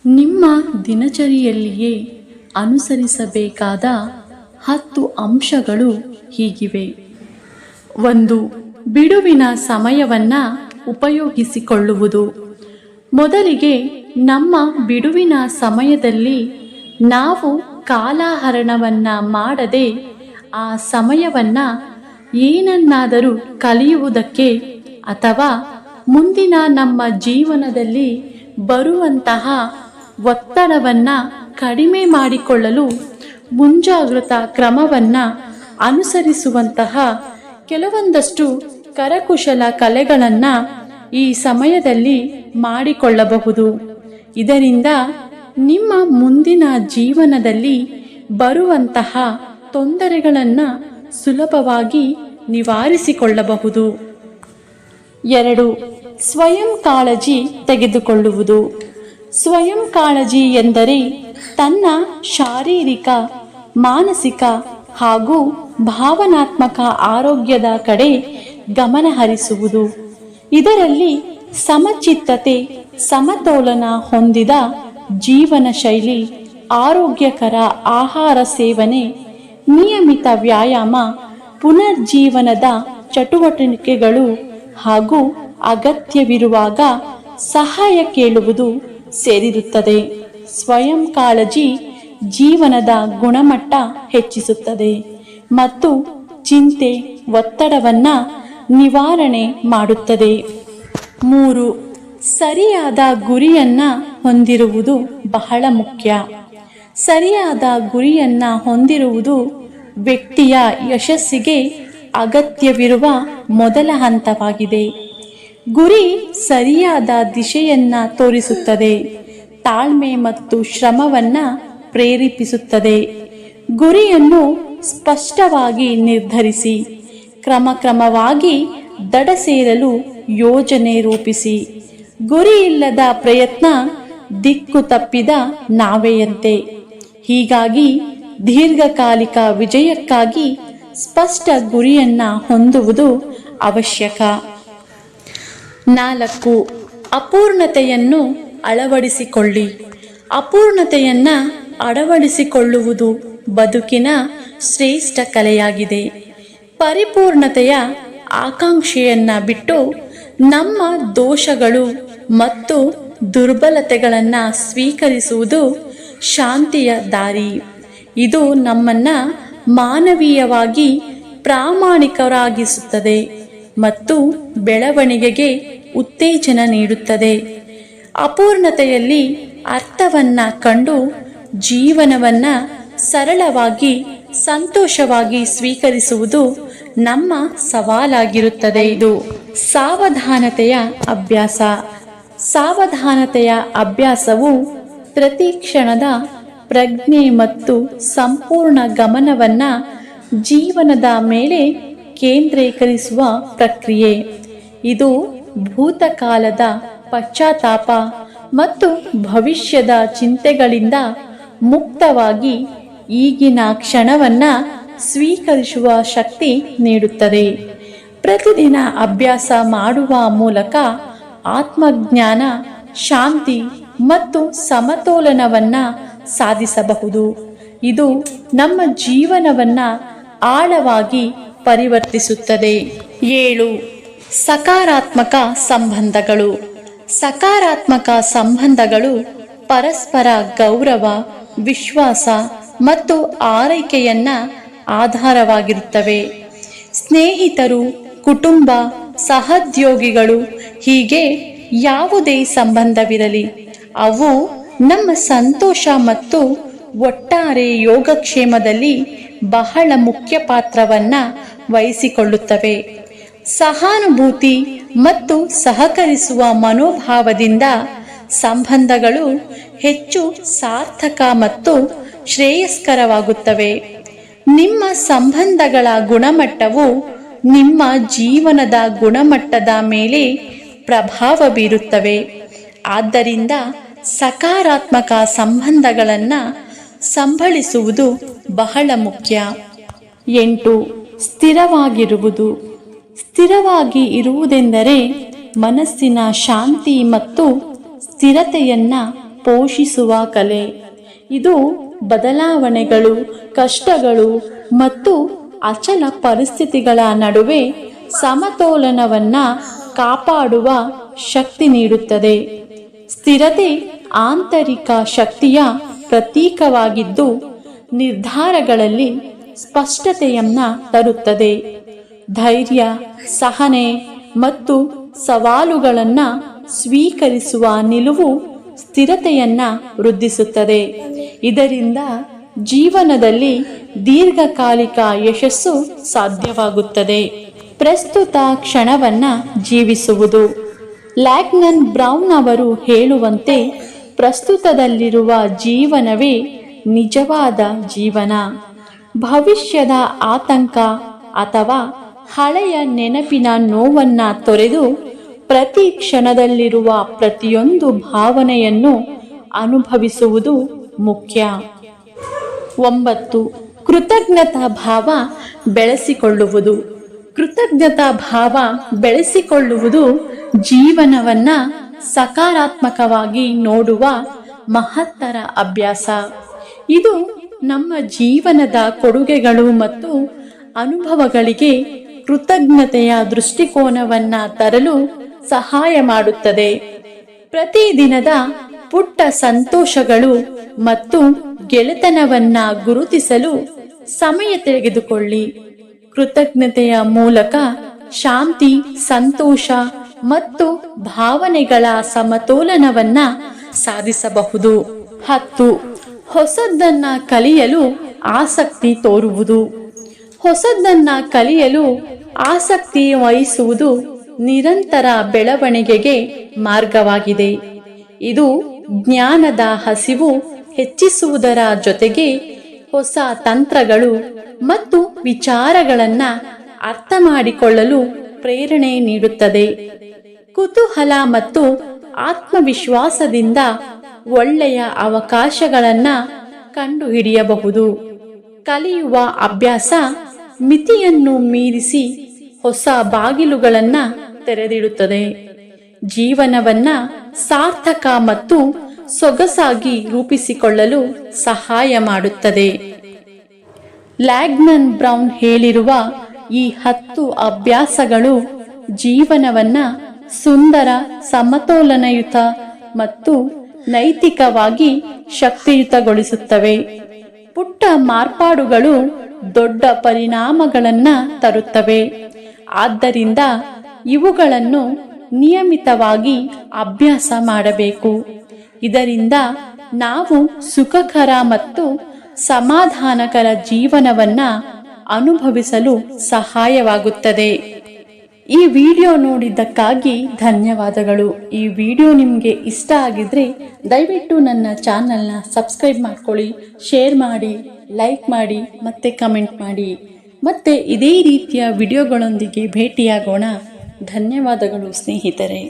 ನಿಮ್ಮ ದಿನಚರಿಯಲ್ಲಿಯೇ ಅನುಸರಿಸಬೇಕಾದ 10 ಅಂಶಗಳು ಹೀಗಿವೆ. 1. ಬಿಡುವಿನ ಸಮಯವನ್ನು ಉಪಯೋಗಿಸಿಕೊಳ್ಳುವುದು. ಮೊದಲಿಗೆ ನಮ್ಮ ಬಿಡುವಿನ ಸಮಯದಲ್ಲಿ ನಾವು ಕಾಲಹರಣವನ್ನು ಮಾಡದೆ ಆ ಸಮಯವನ್ನು ಏನನ್ನಾದರೂ ಕಲಿಯುವುದಕ್ಕೆ ಅಥವಾ ಮುಂದಿನ ನಮ್ಮ ಜೀವನದಲ್ಲಿ ಬರುವಂತಹ ಒತ್ತಡವನ್ನು ಕಡಿಮೆ ಮಾಡಿಕೊಳ್ಳಲು ಮುಂಜಾಗೃತಾ ಕ್ರಮವನ್ನು ಅನುಸರಿಸುವಂತಹ ಕೆಲವೊಂದಷ್ಟು ಕರಕುಶಲ ಕಲೆಗಳನ್ನು ಈ ಸಮಯದಲ್ಲಿ ಮಾಡಿಕೊಳ್ಳಬಹುದು. ಇದರಿಂದ ನಿಮ್ಮ ಮುಂದಿನ ಜೀವನದಲ್ಲಿ ಬರುವಂತಹ ತೊಂದರೆಗಳನ್ನು ಸುಲಭವಾಗಿ ನಿವಾರಿಸಿಕೊಳ್ಳಬಹುದು. 2. ಸ್ವಯಂ ಕಾಳಜಿ ತೆಗೆದುಕೊಳ್ಳುವುದು. ಸ್ವಯಂ ಕಾಳಜಿ ಎಂದರೆ ತನ್ನ ಶಾರೀರಿಕ, ಮಾನಸಿಕ ಹಾಗೂ ಭಾವನಾತ್ಮಕ ಆರೋಗ್ಯದ ಕಡೆ ಗಮನ ಹರಿಸುವುದು. ಇದರಲ್ಲಿ ಸಮಚಿತ್ತತೆ, ಸಮತೋಲನ ಹೊಂದಿದ ಜೀವನ ಶೈಲಿ, ಆರೋಗ್ಯಕರ ಆಹಾರ ಸೇವನೆ, ನಿಯಮಿತ ವ್ಯಾಯಾಮ, ಪುನರ್ಜೀವನದ ಚಟುವಟಿಕೆಗಳು ಹಾಗೂ ಅಗತ್ಯವಿರುವಾಗ ಸಹಾಯ ಕೇಳುವುದು ಸೇರಿರುತ್ತದೆ. ಸ್ವಯಂ ಕಾಳಜಿ ಜೀವನದ ಗುಣಮಟ್ಟ ಹೆಚ್ಚಿಸುತ್ತದೆ ಮತ್ತು ಚಿಂತೆ, ಒತ್ತಡವನ್ನು ನಿವಾರಣೆ ಮಾಡುತ್ತದೆ. 3. ಸರಿಯಾದ ಗುರಿಯನ್ನು ಹೊಂದಿರುವುದು ಬಹಳ ಮುಖ್ಯ. ಸರಿಯಾದ ಗುರಿಯನ್ನು ಹೊಂದಿರುವುದು ವ್ಯಕ್ತಿಯ ಯಶಸ್ಸಿಗೆ ಅಗತ್ಯವಿರುವ ಮೊದಲ ಹಂತವಾಗಿದೆ. ಗುರಿ ಸರಿಯಾದ ದಿಶೆಯನ್ನು ತೋರಿಸುತ್ತದೆ, ತಾಳ್ಮೆ ಮತ್ತು ಶ್ರಮವನ್ನು ಪ್ರೇರೇಪಿಸುತ್ತದೆ. ಗುರಿಯನ್ನು ಸ್ಪಷ್ಟವಾಗಿ ನಿರ್ಧರಿಸಿ ಕ್ರಮಕ್ರಮವಾಗಿ ದಡ ಸೇರಲು ಯೋಜನೆ ರೂಪಿಸಿ. ಗುರಿಯಿಲ್ಲದ ಪ್ರಯತ್ನ ದಿಕ್ಕು ತಪ್ಪಿದ ನಾವೆಯಂತೆ. ಹೀಗಾಗಿ ದೀರ್ಘಕಾಲಿಕ ವಿಜಯಕ್ಕಾಗಿ ಸ್ಪಷ್ಟ ಗುರಿಯನ್ನು ಹೊಂದುವುದು ಅವಶ್ಯಕ. 4. ಅಪೂರ್ಣತೆಯನ್ನು ಅಳವಡಿಸಿಕೊಳ್ಳಿ. ಅಪೂರ್ಣತೆಯನ್ನು ಅಳವಡಿಸಿಕೊಳ್ಳುವುದು ಬದುಕಿನ ಶ್ರೇಷ್ಠ ಕಲೆಯಾಗಿದೆ. ಪರಿಪೂರ್ಣತೆಯ ಆಕಾಂಕ್ಷೆಯನ್ನು ಬಿಟ್ಟು ನಮ್ಮ ದೋಷಗಳು ಮತ್ತು ದುರ್ಬಲತೆಗಳನ್ನು ಸ್ವೀಕರಿಸುವುದು ಶಾಂತಿಯ ದಾರಿ. ಇದು ನಮ್ಮನ್ನು ಮಾನವೀಯವಾಗಿ ಪ್ರಾಮಾಣಿಕರಾಗಿಸುತ್ತದೆ ಮತ್ತು ಬೆಳವಣಿಗೆಗೆ ಉತ್ತೇಜನ ನೀಡುತ್ತದೆ. ಅಪೂರ್ಣತೆಯಲ್ಲಿ ಅರ್ಥವನ್ನು ಕಂಡು ಜೀವನವನ್ನು ಸರಳವಾಗಿ, ಸಂತೋಷವಾಗಿ ಸ್ವೀಕರಿಸುವುದು ನಮ್ಮ ಸವಾಲಾಗಿರುತ್ತದೆ. ಇದು ಸಾವಧಾನತೆಯ ಅಭ್ಯಾಸ. ಸಾವಧಾನತೆಯ ಅಭ್ಯಾಸವು ಪ್ರತಿ ಕ್ಷಣದ ಪ್ರಜ್ಞೆ ಮತ್ತು ಸಂಪೂರ್ಣ ಗಮನವನ್ನು ಜೀವನದ ಮೇಲೆ ಕೇಂದ್ರೀಕರಿಸುವ ಪ್ರಕ್ರಿಯೆ. ಇದು ಭೂತಕಾಲದ ಪಶ್ಚಾತ್ತಾಪ ಮತ್ತು ಭವಿಷ್ಯದ ಚಿಂತೆಗಳಿಂದ ಮುಕ್ತವಾಗಿ ಈಗಿನ ಕ್ಷಣವನ್ನು ಸ್ವೀಕರಿಸುವ ಶಕ್ತಿ ನೀಡುತ್ತದೆ. ಪ್ರತಿದಿನ ಅಭ್ಯಾಸ ಮಾಡುವ ಮೂಲಕ ಆತ್ಮಜ್ಞಾನ, ಶಾಂತಿ ಮತ್ತು ಸಮತೋಲನವನ್ನು ಸಾಧಿಸಬಹುದು. ಇದು ನಮ್ಮ ಜೀವನವನ್ನು ಆಳವಾಗಿ ಪರಿವರ್ತಿಸುತ್ತದೆ. 7. ಸಕಾರಾತ್ಮಕ ಸಂಬಂಧಗಳು. ಸಕಾರಾತ್ಮಕ ಸಂಬಂಧಗಳು ಪರಸ್ಪರ ಗೌರವ, ವಿಶ್ವಾಸ ಮತ್ತು ಆರೈಕೆಯನ್ನು ಆಧಾರವಾಗಿರುತ್ತವೆ. ಸ್ನೇಹಿತರು, ಕುಟುಂಬ, ಸಹೋದ್ಯೋಗಿಗಳು, ಹೀಗೆ ಯಾವುದೇ ಸಂಬಂಧವಿರಲಿ, ಅವು ನಮ್ಮ ಸಂತೋಷ ಮತ್ತು ಒಟ್ಟಾರೆ ಯೋಗಕ್ಷೇಮದಲ್ಲಿ ಬಹಳ ಮುಖ್ಯ ಪಾತ್ರವನ್ನು ವಹಿಸಿಕೊಳ್ಳುತ್ತವೆ. ಸಹಾನುಭೂತಿ ಮತ್ತು ಸಹಕರಿಸುವ ಮನೋಭಾವದಿಂದ ಸಂಬಂಧಗಳು ಹೆಚ್ಚು ಸಾರ್ಥಕ ಮತ್ತು ಶ್ರೇಯಸ್ಕರವಾಗುತ್ತವೆ. ನಿಮ್ಮ ಸಂಬಂಧಗಳ ಗುಣಮಟ್ಟವು ನಿಮ್ಮ ಜೀವನದ ಗುಣಮಟ್ಟದ ಮೇಲೆ ಪ್ರಭಾವ ಬೀರುತ್ತವೆ. ಆದ್ದರಿಂದ ಸಕಾರಾತ್ಮಕ ಸಂಬಂಧಗಳನ್ನು ಸಂಭಳಿಸುವುದು ಬಹಳ ಮುಖ್ಯ. 8. ಸ್ಥಿರವಾಗಿರುವುದು. ಸ್ಥಿರವಾಗಿ ಇರುವುದೆಂದರೆ ಮನಸ್ಸಿನ ಶಾಂತಿ ಮತ್ತು ಸ್ಥಿರತೆಯನ್ನು ಪೋಷಿಸುವ ಕಲೆ. ಇದು ಬದಲಾವಣೆಗಳು, ಕಷ್ಟಗಳು ಮತ್ತು ಅಚಲ ಪರಿಸ್ಥಿತಿಗಳ ನಡುವೆ ಸಮತೋಲನವನ್ನು ಕಾಪಾಡುವ ಶಕ್ತಿ ನೀಡುತ್ತದೆ. ಸ್ಥಿರತೆ ಆಂತರಿಕ ಶಕ್ತಿಯ ಪ್ರತೀಕವಾಗಿದ್ದು ನಿರ್ಧಾರಗಳಲ್ಲಿ ಸ್ಪಷ್ಟತೆಯನ್ನು ತರುತ್ತದೆ. ಧೈರ್ಯ, ಸಹನೆ ಮತ್ತು ಸವಾಲುಗಳನ್ನು ಸ್ವೀಕರಿಸುವ ನಿಲುವು ಸ್ಥಿರತೆಯನ್ನು ವೃದ್ಧಿಸುತ್ತದೆ. ಇದರಿಂದ ಜೀವನದಲ್ಲಿ ದೀರ್ಘಕಾಲಿಕ ಯಶಸ್ಸು ಸಾಧ್ಯವಾಗುತ್ತದೆ. ಪ್ರಸ್ತುತ ಕ್ಷಣವನ್ನು ಜೀವಿಸುವುದು. ಲ್ಯಾಗ್ನನ್ ಬ್ರೌನ್ ಅವರು ಹೇಳುವಂತೆ, ಪ್ರಸ್ತುತದಲ್ಲಿರುವ ಜೀವನವೇ ನಿಜವಾದ ಜೀವನ. ಭವಿಷ್ಯದ ಆತಂಕ ಅಥವಾ ಹಳೆಯ ನೆನಪಿನ ನೋವನ್ನು ತೊರೆದು ಪ್ರತಿ ಕ್ಷಣದಲ್ಲಿರುವ ಪ್ರತಿಯೊಂದು ಭಾವನೆಯನ್ನು ಅನುಭವಿಸುವುದು ಮುಖ್ಯ. 9. ಕೃತಜ್ಞತಾ ಭಾವ ಬೆಳೆಸಿಕೊಳ್ಳುವುದು. ಕೃತಜ್ಞತಾ ಭಾವ ಬೆಳೆಸಿಕೊಳ್ಳುವುದು ಜೀವನವನ್ನು ಸಕಾರಾತ್ಮಕವಾಗಿ ನೋಡುವ ಮಹತ್ತರ ಅಭ್ಯಾಸ. ಇದು ನಮ್ಮ ಜೀವನದ ಕೊಡುಗೆಗಳು ಮತ್ತು ಅನುಭವಗಳಿಗೆ ಕೃತಜ್ಞತೆಯ ದೃಷ್ಟಿಕೋನವನ್ನು ತರಲು ಸಹಾಯ ಮಾಡುತ್ತದೆ. ಪ್ರತಿದಿನದ ಪುಟ್ಟ ಸಂತೋಷಗಳು ಮತ್ತು ಗೆಳೆತನವನ್ನು ಗುರುತಿಸಲು ಸಮಯ ತೆಗೆದುಕೊಳ್ಳಿ. ಕೃತಜ್ಞತೆಯ ಮೂಲಕ ಶಾಂತಿ, ಸಂತೋಷ ಮತ್ತು ಭಾವನೆಗಳ ಸಮತೋಲನವನ್ನು ಸಾಧಿಸಬಹುದು. 10. ಹೊಸದನ್ನು ಕಲಿಯಲು ಆಸಕ್ತಿ ತೋರುವುದು. ಹೊಸದನ್ನು ಕಲಿಯಲು ಆಸಕ್ತಿ ವಹಿಸುವುದು ನಿರಂತರ ಬೆಳವಣಿಗೆಗೆ ಮಾರ್ಗವಾಗಿದೆ. ಇದು ಜ್ಞಾನದ ಹಸಿವು ಹೆಚ್ಚಿಸುವುದರ ಜೊತೆಗೆ ಹೊಸ ತಂತ್ರಗಳು ಮತ್ತು ವಿಚಾರಗಳನ್ನು ಅರ್ಥ ಮಾಡಿಕೊಳ್ಳಲು ಪ್ರೇರಣೆ ನೀಡುತ್ತದೆ. ಕುತೂಹಲ ಮತ್ತು ಆತ್ಮವಿಶ್ವಾಸದಿಂದ ಒಳ್ಳೆಯ ಅವಕಾಶಗಳನ್ನು ಕಂಡುಹಿಡಿಯಬಹುದು. ಕಲಿಯುವ ಅಭ್ಯಾಸ ಮಿತಿಯನ್ನು ಮೀರಿಸಿ ಹೊಸ ಬಾಗಿಲುಗಳನ್ನು ತೆರೆದಿಡುತ್ತದೆ. ಜೀವನವನ್ನು ಸಾರ್ಥಕ ಮತ್ತು ಸೊಗಸಾಗಿ ರೂಪಿಸಿಕೊಳ್ಳಲು ಸಹಾಯ ಮಾಡುತ್ತದೆ. ಲ್ಯಾಗ್ನನ್ ಬ್ರೌನ್ ಹೇಳಿರುವ ಈ 10 ಅಭ್ಯಾಸಗಳು ಜೀವನವನ್ನು ಸುಂದರ, ಸಮತೋಲನಯುತ ಮತ್ತು ನೈತಿಕವಾಗಿ ಶಕ್ತಿಯುತಗೊಳಿಸುತ್ತವೆ. ಪುಟ್ಟ ಮಾರ್ಪಾಡುಗಳು ದೊಡ್ಡ ಪರಿಣಾಮಗಳನ್ನು ತರುತ್ತವೆ. ಆದ್ದರಿಂದ ಇವುಗಳನ್ನು ನಿಯಮಿತವಾಗಿ ಅಭ್ಯಾಸ ಮಾಡಬೇಕು. ಇದರಿಂದ ನಾವು ಸುಖಕರ ಮತ್ತು ಸಮಾಧಾನಕರ ಜೀವನವನ್ನು ಅನುಭವಿಸಲು ಸಹಾಯವಾಗುತ್ತದೆ. ಈ ವಿಡಿಯೋ ನೋಡಿದ್ದಕ್ಕಾಗಿ ಧನ್ಯವಾದಗಳು. ಈ ವಿಡಿಯೋ ನಿಮಗೆ ಇಷ್ಟ ಆಗಿದ್ರೆ ದಯವಿಟ್ಟು ನನ್ನ ಚಾನಲ್ನ ಸಬ್ಸ್ಕ್ರೈಬ್ ಮಾಡ್ಕೊಳ್ಳಿ, ಶೇರ್ ಮಾಡಿ, ಲೈಕ್ ಮಾಡಿ ಮತ್ತು ಕಮೆಂಟ್ ಮಾಡಿ. ಮತ್ತೆ ಇದೇ ರೀತಿಯ ವಿಡಿಯೋಗಳೊಂದಿಗೆ ಭೇಟಿಯಾಗೋಣ. ಧನ್ಯವಾದಗಳು ಸ್ನೇಹಿತರೆ.